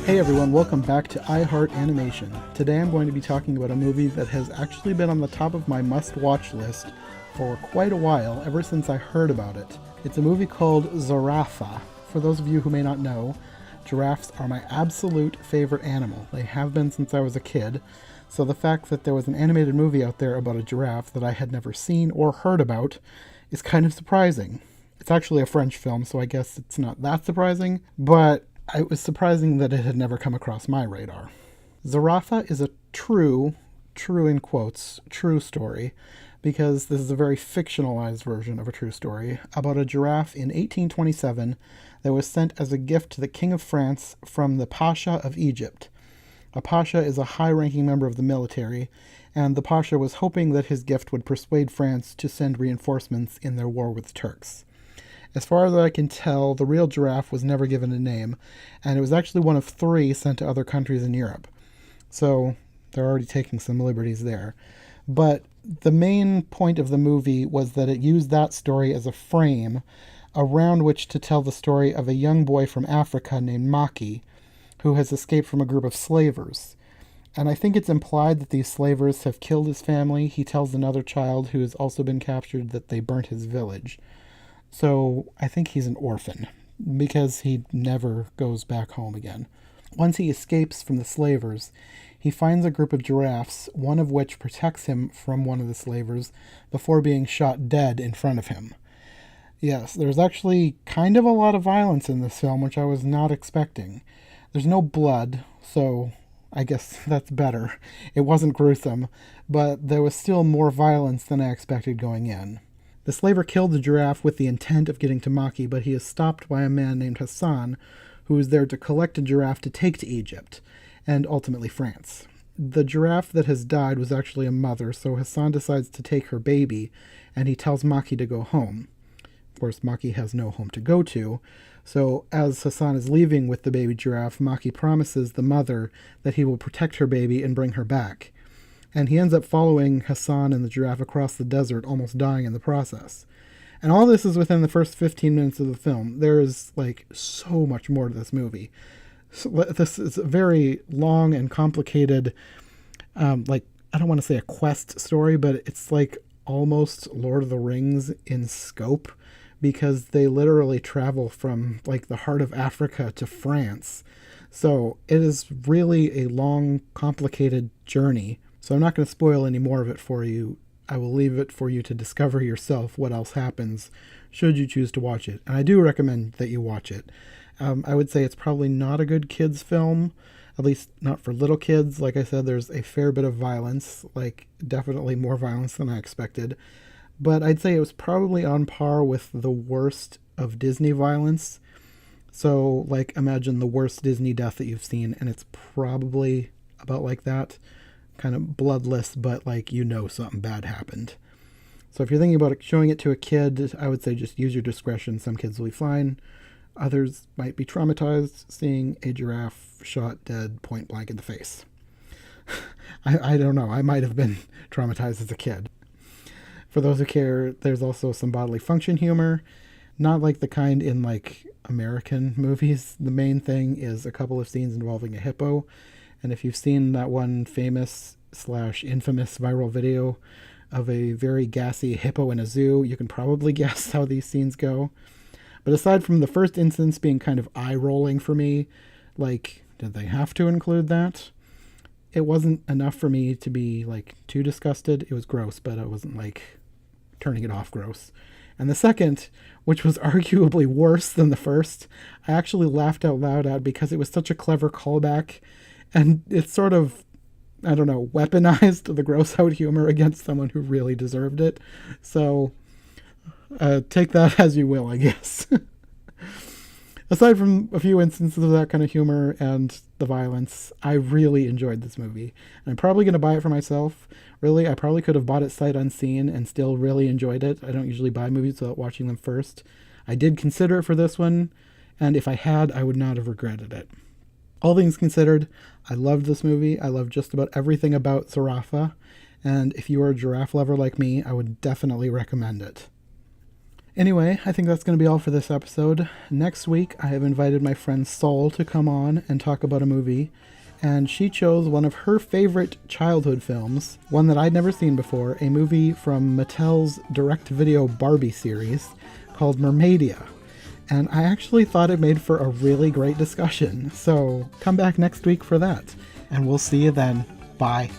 Hey everyone, welcome back to iHeart Animation. Today I'm going to be talking about a movie that has actually been on the top of my must-watch list for quite a while, ever since I heard about it. It's a movie called Zarafa. For those of you who may not know, giraffes are my absolute favorite animal. They have been since I was a kid, so the fact that there was an animated movie out there about a giraffe that I had never seen or heard about is kind of surprising. It's actually a French film, so I guess it's not that surprising, but it was surprising that it had never come across my radar. Zarafa is a true in quotes, true story, because this is a very fictionalized version of a true story about a giraffe in 1827 that was sent as a gift to the King of France from the Pasha of Egypt. A Pasha is a high-ranking member of the military, and the Pasha was hoping that his gift would persuade France to send reinforcements in their war with the Turks. As far as I can tell, the real giraffe was never given a name, and it was actually one of 3 sent to other countries in Europe. So they're already taking some liberties there. But the main point of the movie was that it used that story as a frame around which to tell the story of a young boy from Africa named Maki, who has escaped from a group of slavers. And I think it's implied that these slavers have killed his family. He tells another child who has also been captured that they burnt his village. So I think he's an orphan, because he never goes back home again. Once he escapes from the slavers, he finds a group of giraffes, one of which protects him from one of the slavers before being shot dead in front of him. Yes, there's actually kind of a lot of violence in this film, which I was not expecting. There's no blood, so I guess that's better. It wasn't gruesome, but there was still more violence than I expected going in. The slaver killed the giraffe with the intent of getting to Maki, but he is stopped by a man named Hassan, who is there to collect a giraffe to take to Egypt, and ultimately France. The giraffe that has died was actually a mother, so Hassan decides to take her baby, and he tells Maki to go home. Of course, Maki has no home to go to, so as Hassan is leaving with the baby giraffe, Maki promises the mother that he will protect her baby and bring her back. And he ends up following Hassan and the giraffe across the desert, almost dying in the process. And all this is within the first 15 minutes of the film. There is, so much more to this movie. So this is a very long and complicated, I don't want to say a quest story, but it's almost Lord of the Rings in scope, because they literally travel from, the heart of Africa to France. So it is really a long, complicated journey. So I'm not going to spoil any more of it for you. I will leave it for you to discover yourself what else happens should you choose to watch it. And I do recommend that you watch it. I would say it's probably not a good kids film, at least not for little kids. Like I said, there's a fair bit of violence, definitely more violence than I expected. But I'd say it was probably on par with the worst of Disney violence. So, imagine the worst Disney death that you've seen, and it's probably about like that. Kind of bloodless, but something bad happened. So if you're thinking about showing it to a kid, I would say just use your discretion. Some kids will be fine. Others might be traumatized seeing a giraffe shot dead point blank in the face. I don't know. I might have been traumatized as a kid. For those who care, there's also some bodily function humor. Not like the kind in American movies. The main thing is a couple of scenes involving a hippo. And if you've seen that one famous/infamous viral video of a very gassy hippo in a zoo, you can probably guess how these scenes go. But aside from the first instance being kind of eye-rolling for me, did they have to include that? It wasn't enough for me to be, too disgusted. It was gross, but I wasn't, turning it off gross. And the second, which was arguably worse than the first, I actually laughed out loud at because it was such a clever callback. And it's sort of, weaponized the gross out humor against someone who really deserved it. So take that as you will, I guess. Aside from a few instances of that kind of humor and the violence, I really enjoyed this movie. And I'm probably going to buy it for myself. Really, I probably could have bought it sight unseen and still really enjoyed it. I don't usually buy movies without watching them first. I did consider it for this one, and if I had, I would not have regretted it. All things considered, I loved this movie. I loved just about everything about Zarafa, and if you are a giraffe lover like me, I would definitely recommend it. Anyway, I think that's going to be all for this episode. Next week, I have invited my friend Sol to come on and talk about a movie, and she chose one of her favorite childhood films, one that I'd never seen before, a movie from Mattel's direct-to-video Barbie series called Mermaidia. And I actually thought it made for a really great discussion, so come back next week for that, and we'll see you then. Bye.